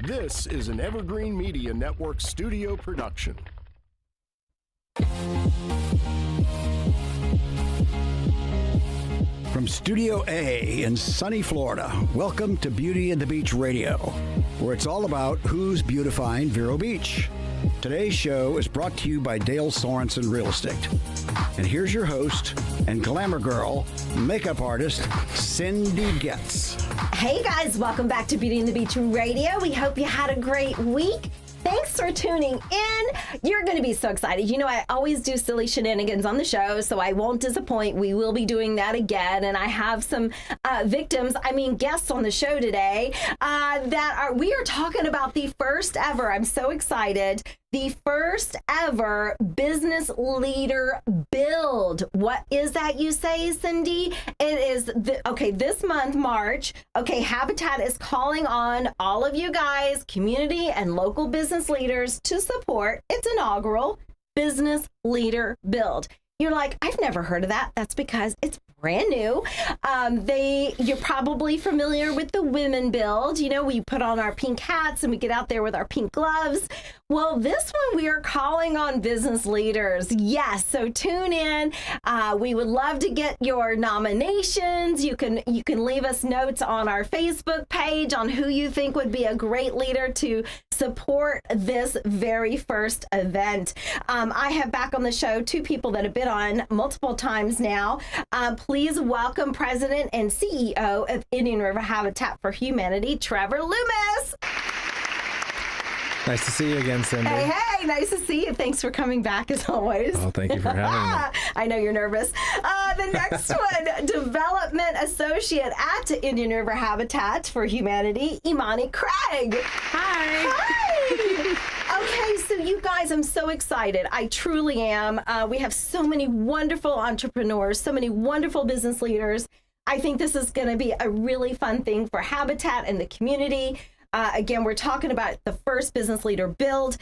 This is an Evergreen Media Network studio production. From Studio A in sunny Florida, welcome to Beauty and the Beach Radio, where it's all about who's beautifying Vero Beach. Today's show is brought to you by Dale Sorensen Real Estate. And here's your host and glamour girl, makeup artist, Cindy Getz. Hey guys, welcome back to Beauty and the Beach Radio. We hope you had a great week. Thanks for tuning in. You're going to be so excited. You know, I always do silly shenanigans on the show, so I won't disappoint. We will be doing that again. And I have some guests on the show today we are talking about the first ever, I'm so excited, the first ever business leader build. What is that, you say, Cindy? It is, this month, March, Habitat is calling on all of you guys, community and local business leaders, to support its inaugural business leader build. You're like, I've never heard of that. That's because it's brand new. You're probably familiar with the women build. You know, we put on our pink hats and we get out there with our pink gloves. Well, this one we are calling on business leaders. Yes, so tune in. We would love to get your nominations. You can leave us notes on our Facebook page on who you think would be a great leader to support this very first event. I have back on the show two people that have been on multiple times now. Please welcome President and CEO of Indian River Habitat for Humanity, Trevor Loomis. Nice to see you again, Cindy. Hey, nice to see you. Thanks for coming back as always. Oh, thank you for having me. I know you're nervous. The next one, Development Associate at Indian River Habitat for Humanity, Imani Craig. Hi. Okay, so you guys, I'm so excited. I truly am. We have so many wonderful entrepreneurs, so many wonderful business leaders. I think this is going to be a really fun thing for Habitat and the community. Again, we're talking about the first business leader build.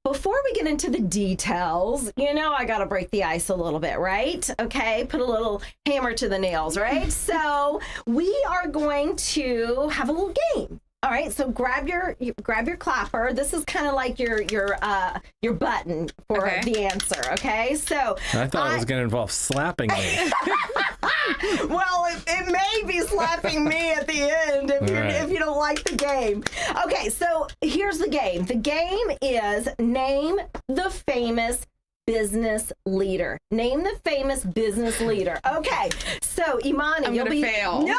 Before we get into the details, you know, I got to break the ice a little bit, right? Okay, put a little hammer to the nails, right? So we are going to have a little game. All right, so grab your clapper. This is kind of like your button for the answer. Okay, so I thought it was going to involve slapping me. Well, it may be slapping me at the end if you don't like the game. Okay, so here's the game. The game is name the famous business leader. Name the famous business leader. Okay, so Imani, I'm gonna fail. No.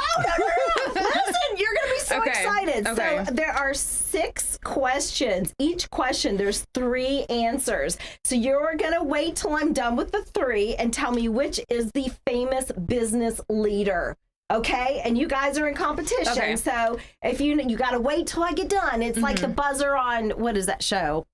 Listen, you're gonna be so excited. Okay. So there are 6 questions. Each question, there's 3 answers. So you're gonna wait till I'm done with the 3 and tell me which is the famous business leader. Okay, and you guys are in competition. Okay. So if you got to wait till I get done. It's like the buzzer on, what is that show?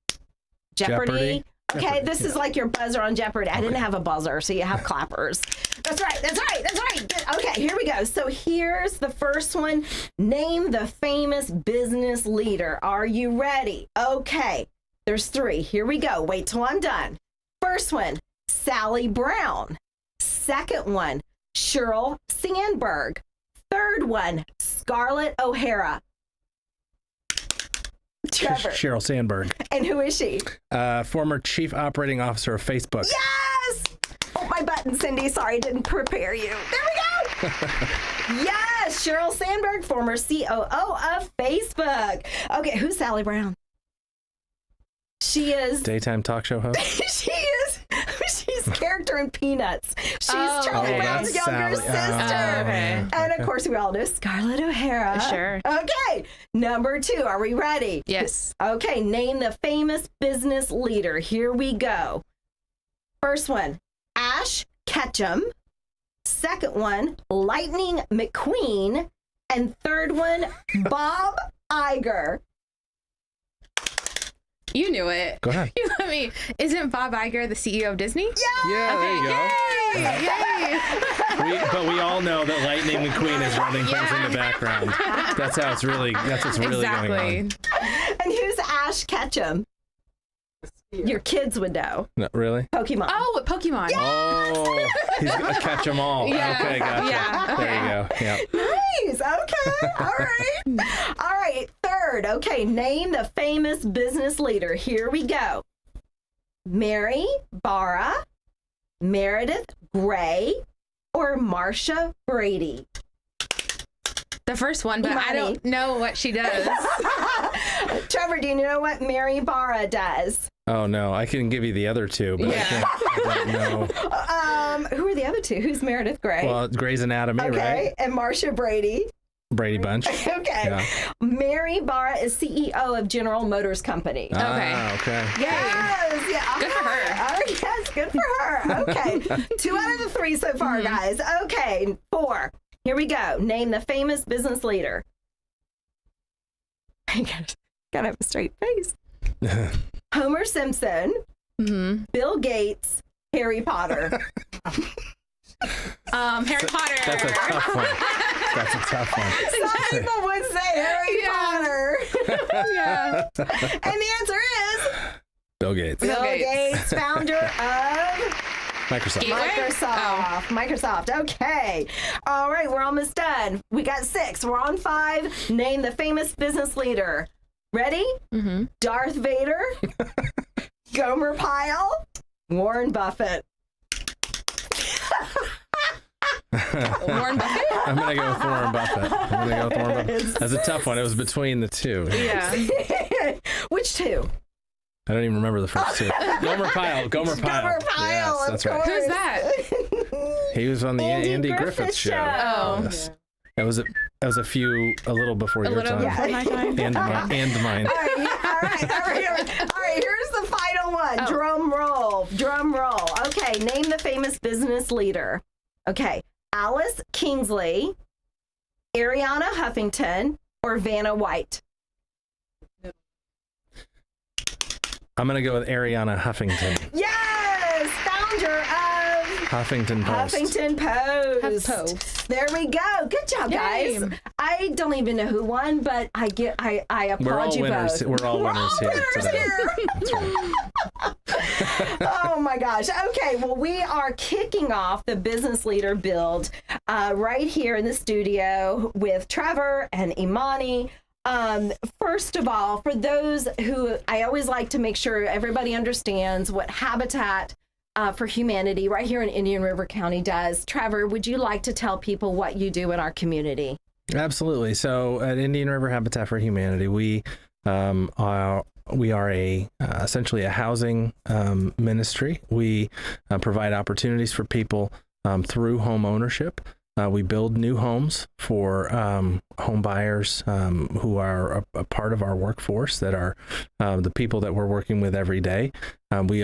Jeopardy. Okay, this is like your buzzer on Jeopardy. I didn't have a buzzer, so you have clappers. That's right. Good. Okay, here we go. So here's the first one. Name the famous business leader. Are you ready? Okay, there's 3. Here we go. Wait till I'm done. First one, Sally Brown. Second one, Sheryl Sandberg. Third one, Scarlett O'Hara. Trevor. Sheryl Sandberg. And who is she? Former Chief Operating Officer of Facebook. Yes! Oh, my button, Cindy. Sorry, I didn't prepare you. There we go! Yes! Sheryl Sandberg, former COO of Facebook. Okay, who's Sally Brown? She is... Daytime talk show host? She's character in Peanuts. She's Charlie Brown's younger sister. And of course, we all know Scarlett O'Hara. Sure. Okay, number 2. Are we ready? Yes. Okay, name the famous business leader. Here we go. First one, Ash Ketchum. Second one, Lightning McQueen. And third one, Bob Iger. You knew it. Go ahead. You let me. Isn't Bob Iger the CEO of Disney? Yeah, there you go. Yay! But we all know that Lightning McQueen is running things in the background. That's what's really going on. And who's Ash Ketchum? Your kids would know. No, really? Pokemon. Oh, Pokemon. Yes! Oh, he's gonna catch them all. Yeah. Okay, gotcha. Yeah. There you go. Yeah. Nice. Okay. All right. Third. word. Okay, name the famous business leader. Here we go. Mary Barra, Meredith Gray, or Marsha Brady? The first one, but I Imani. don't know what she does. Trevor, do you know what Mary Barra does? Oh no, I can give you the other two, but I don't know. Who are the other two? Who's Meredith Gray? Well, it's Grey's Anatomy, okay, right? and Marsha Brady. Brady Bunch. Okay. Yeah. Mary Barra is CEO of General Motors Company. Ah, okay. Yay. Yes, yeah. Good for her. Oh, yes, good for her. Okay. 2 out of the 3 so far, guys. Okay, 4. Here we go. Name the famous business leader. I gotta have a straight face. Homer Simpson, Bill Gates, Harry Potter. Harry Potter. That's a tough one. That's a tough one. Some people would say Harry Potter. Yeah. And the answer is Bill Gates. Bill Gates. Gates, founder of Microsoft. Microsoft. Okay. All right, we're almost done. We got 6. We're on 5. Name the famous business leader. Ready? Mm-hmm. Darth Vader, Gomer Pyle, Warren Buffett. Warren Buffett? I'm gonna go with Warren Buffett. That's a tough one. It was between the two. Yeah. Which two? I don't even remember the first two. Gomer Pyle. Gomer Pyle, Yes, that's of right. course. Who's that? He was on the Andy Griffith show. Oh. Yes. That was a little before A your little time. before my time. And mine. All right, here's the final one. Oh. Drum roll. Okay, name the famous business leader. Okay, Alice Kingsley, Ariana Huffington, or Vanna White. I'm gonna go with Ariana Huffington. Yes, founder of Huffington Post. Huffington Post. HuffPost. There we go. Good job, guys. Yay. I don't even know who won, but I applaud We're all you winners. both. We're all winners here today. That's right. Oh my gosh. Okay, well, we are kicking off the business leader build right here in the studio with Trevor and Imani. First of all, for those who, I always like to make sure everybody understands what Habitat for Humanity right here in Indian River County does. Trevor, would you like to tell people what you do in our community? Absolutely. So at Indian River Habitat for Humanity, we are essentially a housing ministry. We provide opportunities for people through home ownership. We build new homes for home buyers who are a part of our workforce, that are the people that we're working with every day. We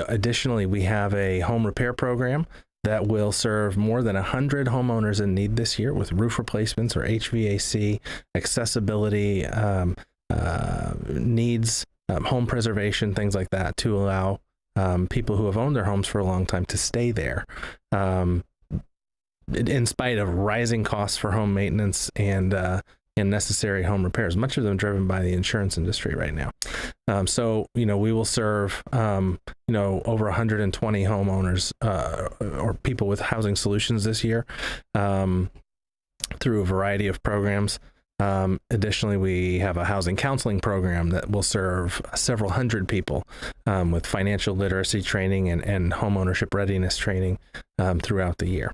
have a home repair program that will serve more than 100 homeowners in need this year with roof replacements or HVAC, accessibility needs, home preservation, things like that, to allow people who have owned their homes for a long time to stay there. In spite of rising costs for home maintenance and necessary home repairs, much of them driven by the insurance industry right now. So, we will serve, over 120 homeowners or people with housing solutions this year through a variety of programs. Additionally, we have a housing counseling program that will serve several hundred people with financial literacy training and home ownership readiness training throughout the year.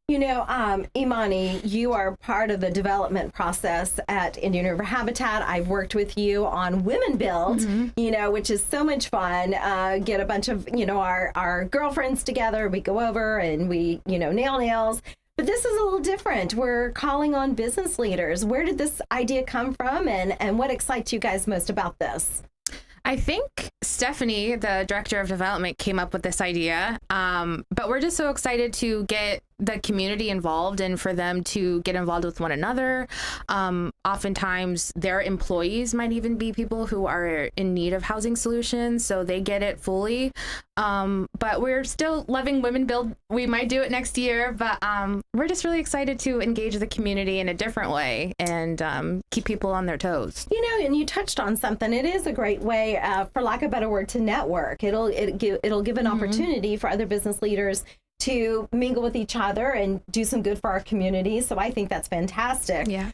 Imani, you are part of the development process at Indian River Habitat. I've worked with you on Women Build, which is so much fun. Get a bunch of, our girlfriends together. We go over and we, nail nails. But this is a little different. We're calling on business leaders. Where did this idea come from, and what excites you guys most about this? I think Stephanie, the director of development, came up with this idea. But we're just so excited to get the community involved and for them to get involved with one another. Oftentimes their employees might even be people who are in need of housing solutions, so they get it fully. But we're still loving Women Build. We might do it next year, but we're just really excited to engage the community in a different way and keep people on their toes. And you touched on something. It is a great way, for lack of a better word, to network. It'll give an opportunity for other business leaders to mingle with each other and do some good for our community. So I think that's fantastic. Yeah.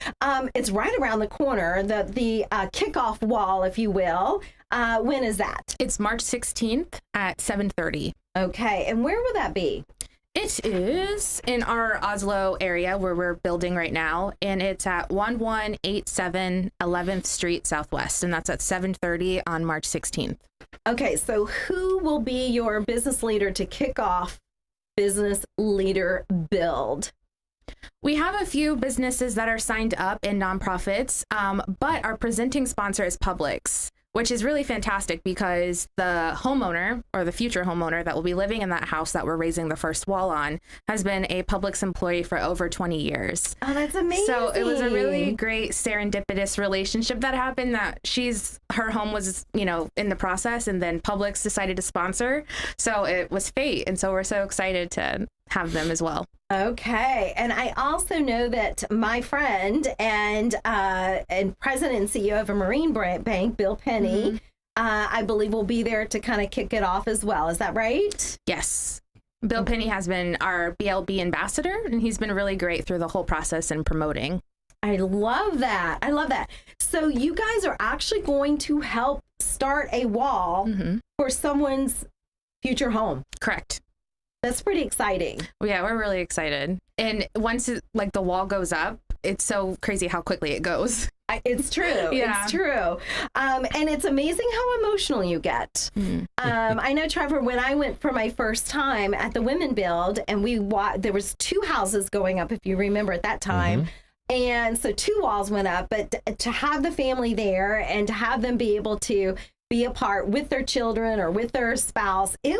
It's right around the corner, the kickoff wall, if you will. When is that? It's March 16th at 7:30. Okay. And where will that be? It is in our Oslo area where we're building right now, and it's at 1187 11th Street Southwest, and that's at 7:30 on March 16th. Okay, so who will be your business leader to kick off Business Leader Build? We have a few businesses that are signed up in nonprofits, but our presenting sponsor is Publix, which is really fantastic because the homeowner or the future homeowner that will be living in that house that we're raising the first wall on has been a Publix employee for over 20 years. Oh, that's amazing. So it was a really great serendipitous relationship that happened, that her home was, in the process, and then Publix decided to sponsor. So it was fate. And so we're so excited to have them as well. Okay. And I also know that my friend and president and CEO of a marine bank, Bill Penny, I believe will be there to kind of kick it off as well. Is that right? Yes. Bill Penny has been our BLB ambassador, and he's been really great through the whole process and promoting. I love that. I love that. So you guys are actually going to help start a wall for someone's future home. Correct. That's pretty exciting. Yeah, we're really excited. And once the wall goes up, it's so crazy how quickly it goes. It's true. Yeah. It's true. And it's amazing how emotional you get. I know, Trevor, when I went for my first time at the Women Build, and there was 2 houses going up, if you remember at that time. And so 2 walls went up, but to have the family there and to have them be able to be apart with their children or with their spouse, it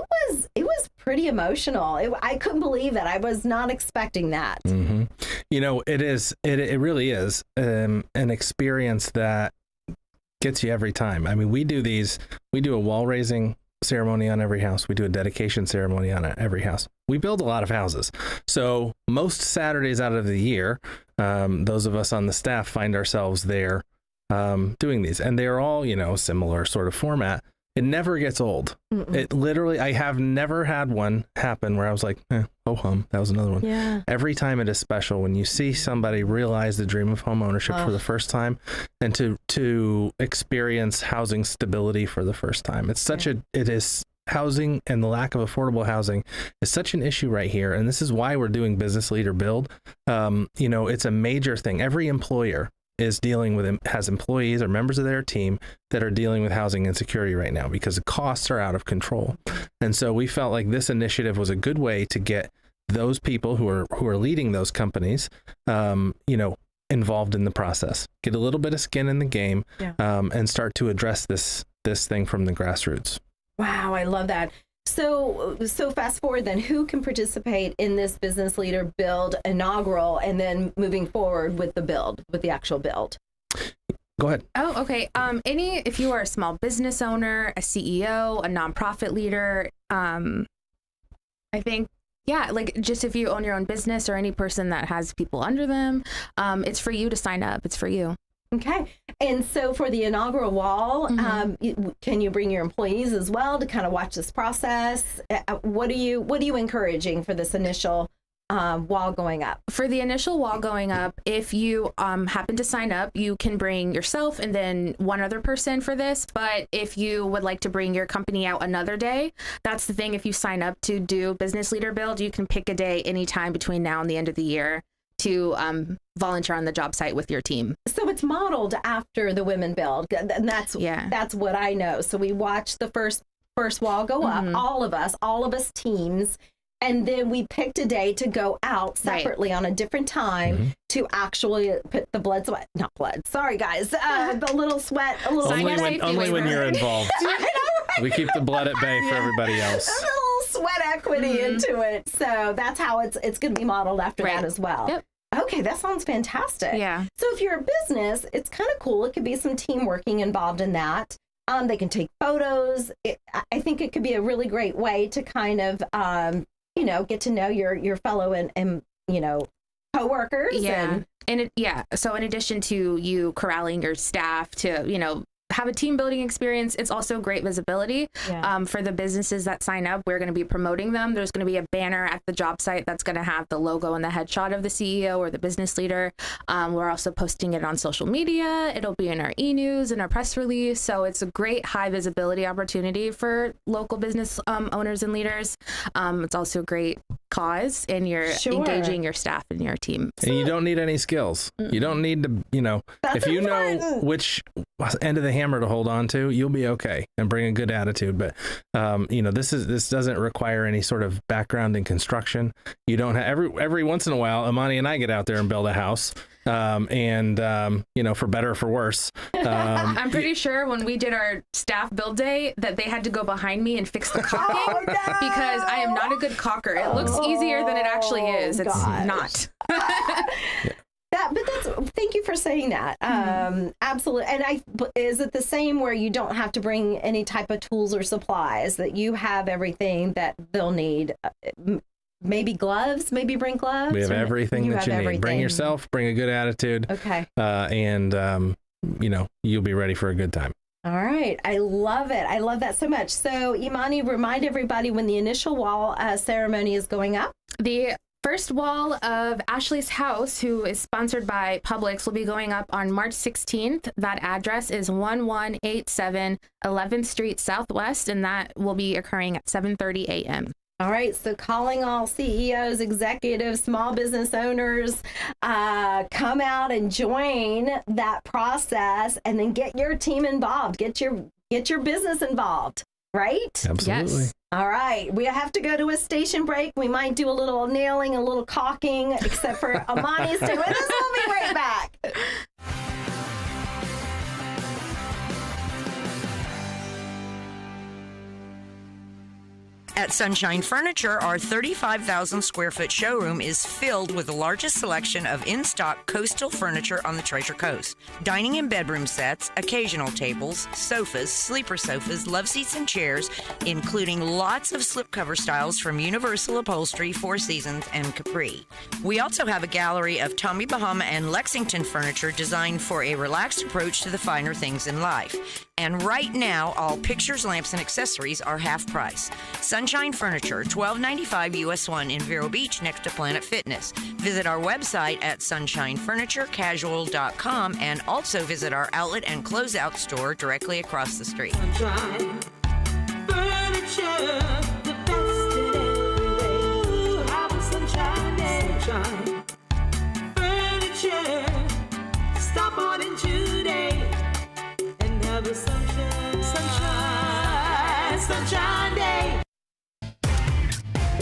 was pretty emotional. I couldn't believe that. I was not expecting that. It really is an experience that gets you every time. I mean, we do a wall raising ceremony on every house. We do a dedication ceremony on every house. We build a lot of houses. So most Saturdays out of the year, those of us on the staff find ourselves there doing these, and they're all, similar sort of format. It never gets old. It literally, I have never had one happen where I was like, oh hum, that was another one. Yeah. Every time it is special when you see somebody realize the dream of home ownership for the first time, and to experience housing stability for the first time. It is housing, and the lack of affordable housing is such an issue right here. And this is why we're doing Business Leader Build. It's a major thing. Every employer has employees or members of their team that are dealing with housing insecurity right now because the costs are out of control. And so we felt like this initiative was a good way to get those people who are leading those companies, involved in the process, get a little bit of skin in the game, and start to address this thing from the grassroots. Wow, I love that. So fast forward then, who can participate in this Business Leader Build inaugural, and then moving forward with the actual build? Go ahead. Oh, okay. If you are a small business owner, a CEO, a nonprofit leader, I think, just if you own your own business or any person that has people under them, it's for you to sign up. It's for you. Okay. And so for the inaugural wall, can you bring your employees as well to kind of watch this process? What are you encouraging for this initial wall going up? For the initial wall going up, if you happen to sign up, you can bring yourself and then one other person for this. But if you would like to bring your company out another day, that's the thing. If you sign up to do Business Leader Build, you can pick a day anytime between now and the end of the year to volunteer on the job site with your team. So it's modeled after the Women Build, and that's what I know. So we watched the first wall go up, all of us teams, and then we picked a day to go out separately on a different time to actually put the not blood. Sorry guys, the little sweat, only when you're involved. We keep the blood at bay for everybody else. A little sweat equity into it. So that's how it's going to be modeled after that as well. Yep. Okay, that sounds fantastic. Yeah. So if you're a business, it's kind of cool. It could be some team working involved in that. They can take photos. I think it could be a really great way to kind of, get to know your fellow and coworkers. Yeah. So in addition to you corralling your staff to, have a team building experience. It's also great visibility for the businesses that sign up. We're going to be promoting them. There's going to be a banner at the job site that's going to have the logo and the headshot of the CEO or the business leader. We're also posting it on social media. It'll be in our e-news and our press release. So it's a great high visibility opportunity for local business owners and leaders. It's also a great cause, and you're engaging your staff and your team. And you don't need any skills. You don't need to, That's if you important. know which end of the hammer to hold on to, you'll be okay and bring a good attitude. But, this doesn't require any sort of background in construction. You don't have every once in a while, Imani and I get out there and build a house. For better or for worse. I'm pretty sure when we did our staff build day that they had to go behind me and fix the caulking because I am not a good caulker. It looks easier than it actually is. It's not. Thank you for saying that. Absolutely. And is it the same where you don't have to bring any type of tools or supplies, that you have everything that they'll need? Maybe gloves, maybe bring gloves. We have everything that you need. Bring yourself, bring a good attitude. Okay. You'll be ready for a good time. All right. I love it. I love that so much. So Imani, remind everybody when the initial wall ceremony is going up. The first wall of Ashley's house, who is sponsored by Publix, will be going up on March 16th. That address is 1187 11th Street Southwest, and that will be occurring at 7:30 a.m. All right, so calling all CEOs, executives, small business owners, come out and join that process, and then get your team involved, get your business involved, right? Absolutely. Yes. All right, we have to go to a station break. We might do a little nailing, a little caulking, except for Imani. Stay with us. We'll be right back. At Sunshine Furniture, our 35,000 square foot showroom is filled with the largest selection of in-stock coastal furniture on the Treasure Coast. Dining and bedroom sets, occasional tables, sofas, sleeper sofas, love seats and chairs, including lots of slipcover styles from Universal Upholstery, Four Seasons, and Capri. We also have a gallery of Tommy Bahama and Lexington furniture designed for a relaxed approach to the finer things in life. And right now, all pictures, lamps, and accessories are half price. Sunshine Furniture, $12.95 US 1 in Vero Beach next to Planet Fitness. Visit our website at sunshinefurniturecasual.com and also visit our outlet and closeout store directly across the street. Sunshine Furniture, the best in every way. Have a sunshine day. Sunshine Furniture, stop on in today and have a sunshine day.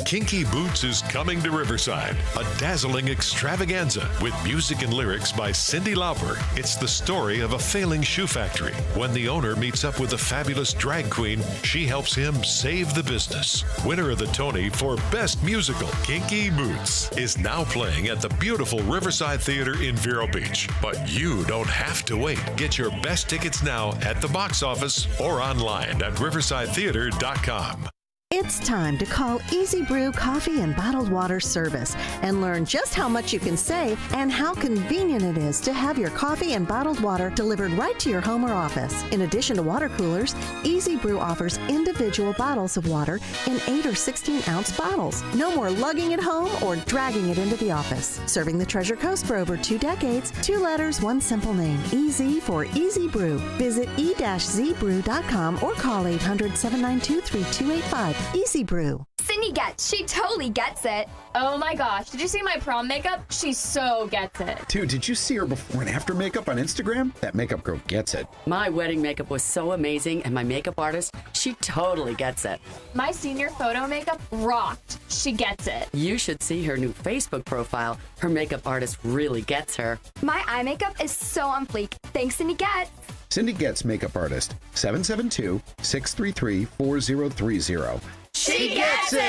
Kinky Boots is coming to Riverside, a dazzling extravaganza with music and lyrics by Cyndi Lauper. It's the story of a failing shoe factory. When the owner meets up with a fabulous drag queen, she helps him save the business. Winner of the Tony for Best Musical, Kinky Boots, is now playing at the beautiful Riverside Theater in Vero Beach. But you don't have to wait. Get your best tickets now at the box office or online at riversidetheater.com. It's time to call Easy Brew Coffee and Bottled Water Service and learn just how much you can save and how convenient it is to have your coffee and bottled water delivered right to your home or office. In addition to water coolers, Easy Brew offers individual bottles of water in 8 or 16-ounce bottles. No more lugging it home or dragging it into the office. Serving the Treasure Coast for over 2 decades, 2 letters, 1 simple name. Easy for Easy Brew. Visit e-zbrew.com or call 800-792-3285. Easy Brew. Cyndi gets. She totally gets it. Oh my gosh. Did you see my prom makeup? She so gets it. Dude, did you see her before and after makeup on Instagram? That makeup girl gets it. My wedding makeup was so amazing, and my makeup artist, she totally gets it. My senior photo makeup rocked. She gets it. You should see her new Facebook profile. Her makeup artist really gets her. My eye makeup is so on fleek. Thanks, Cyndi Getz. Cyndi Getz makeup artist, 772-633-4030. She gets it!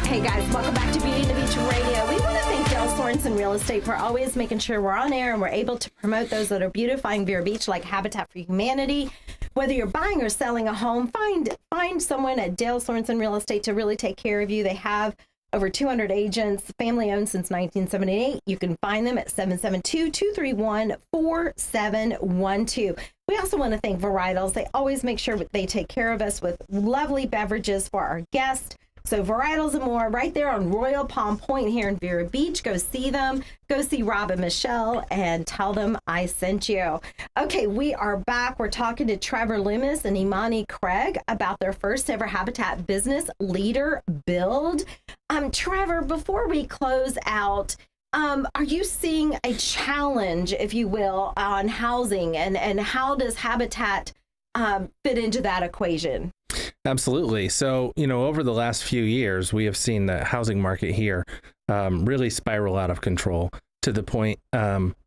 Hey guys, welcome back to Beauty and the Beach Radio. We want to thank Dale Sorensen Real Estate for always making sure we're on air and we're able to promote those that are beautifying Vero Beach, like Habitat for Humanity. Whether you're buying or selling a home, find someone at Dale Sorensen Real Estate to really take care of you. They have over 200 agents, family owned since 1978. You can find them at 772-231-4712. We also want to thank Varietals. They always make sure they take care of us with lovely beverages for our guests. So Varietals and more right there on Royal Palm Point here in Vero Beach. Go see them. Go see Rob and Michelle and tell them I sent you. Okay, we are back. We're talking to Trevor Loomis and Imani Craig about their first ever Habitat Business Leader Build. Trevor, before we close out, are you seeing a challenge, if you will, on housing, and how does Habitat fit into that equation? Absolutely. So, over the last few years, we have seen the housing market here really spiral out of control to the point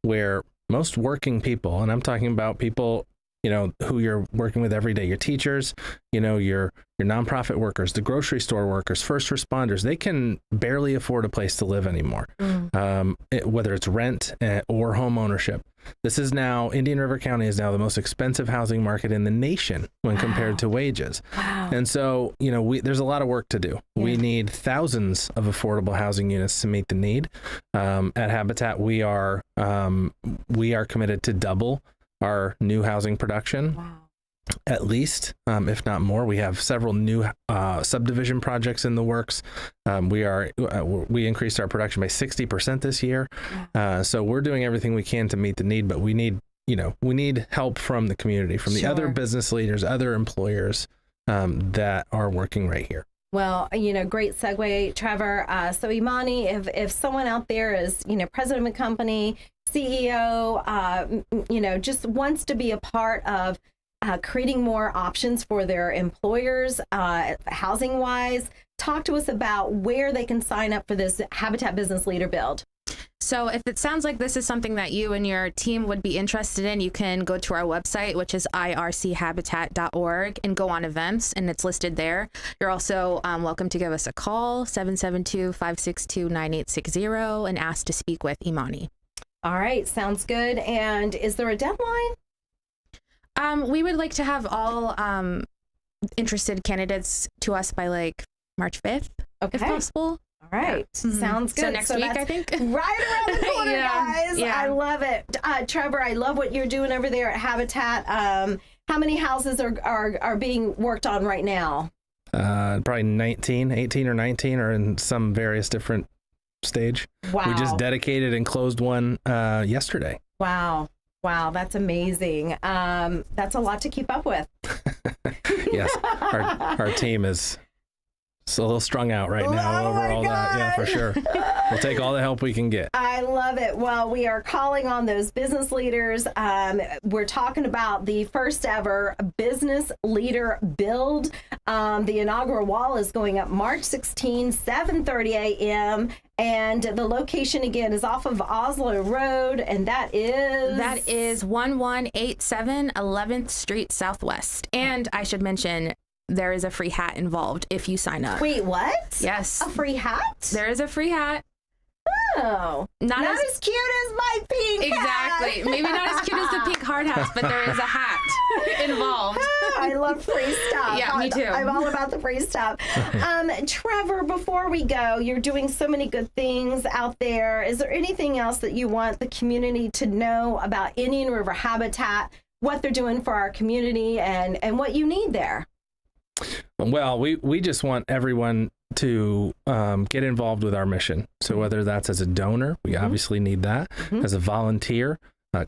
where most working people, and I'm talking about people, who you're working with every day, your teachers, your nonprofit workers, the grocery store workers, first responders, they can barely afford a place to live anymore, whether it's rent or home ownership. This is now, Indian River County is now the most expensive housing market in the nation when compared to wages. Wow. And so, there's a lot of work to do. Yeah. We need thousands of affordable housing units to meet the need. At Habitat, we are committed to double our new housing production. Wow. At least, if not more. We have several new subdivision projects in the works. We increased our production by 60% this year. So we're doing everything we can to meet the need, but we need help from the community, from the other business leaders, other employers that are working right here. Well, great segue, Trevor. So Imani, if someone out there is, president of a company, CEO, just wants to be a part of creating more options for their employers, housing wise, talk to us about where they can sign up for this Habitat Business Leader Build. So if it sounds like this is something that you and your team would be interested in, you can go to our website, which is irchabitat.org, and go on events, and it's listed there. You're also welcome to give us a call, 772-562-9860, and ask to speak with Imani. All right, sounds good. And is there a deadline? We would like to have all interested candidates to us by March 5th, if possible. All right. Yeah. Sounds good. So next week, I think. Right around the corner, guys. Yeah. I love it. Trevor, I love what you're doing over there at Habitat. How many houses are being worked on right now? Probably 18 or 19 are in some various different stage. Wow. We just dedicated and closed one yesterday. Wow. That's amazing. That's a lot to keep up with. Yes. Our team is a little strung out right now over all that. Yeah, for sure. We'll take all the help we can get. I love it. Well, we are calling on those business leaders. We're talking about the first ever Business Leader Build. The inaugural wall is going up March 16, 7:30 a.m. And the location again is off of Oslo Road, and that is 1187 11th Street Southwest. And I should mention, there is a free hat involved if you sign up. Wait, what? Yes. A free hat? There is a free hat. Oh. Not as cute as my pink hat. Exactly. Maybe not as cute as the pink hard hat, but there is a hat involved. I love free stuff. Yeah, me too. I'm all about the free stuff. Trevor, before we go, you're doing so many good things out there. Is there anything else that you want the community to know about Indian River Habitat, what they're doing for our community, and what you need there? Well, we just want everyone to get involved with our mission. So whether that's as a donor, we obviously need that, as a volunteer,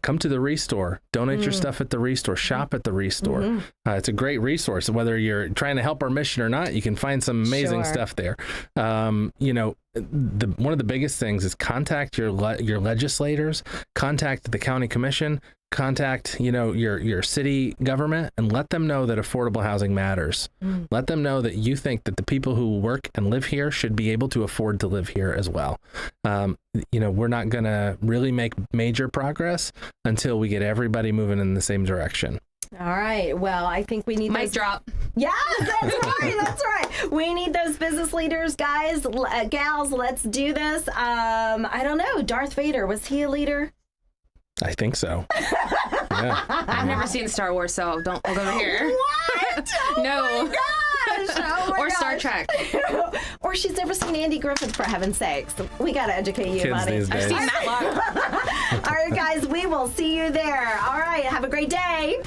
come to the Restore, donate your stuff at the Restore, shop at the Restore. It's a great resource. Whether you're trying to help our mission or not, you can find some amazing stuff there. One of the biggest things is contact your legislators, contact the county commission, contact your city government, and let them know that affordable housing matters. Let them know that you think that the people who work and live here should be able to afford to live here as well. We're not going to really make major progress until we get everybody moving in the same direction. All right. Well, I think we need Mic drop. Yes, that's right. That's right. We need those business leaders, guys, gals. Let's do this. I don't know. Darth Vader, was he a leader? I think so. Yeah. I've never seen Star Wars, so don't look over here. What? Oh no. My gosh. Oh my or gosh. Star Trek. Or she's never seen Andy Griffith, for heaven's sakes. We got to educate you, Kids Imani. these days. I've seen Matlock. All right, guys, we will see you there. All right, have a great day.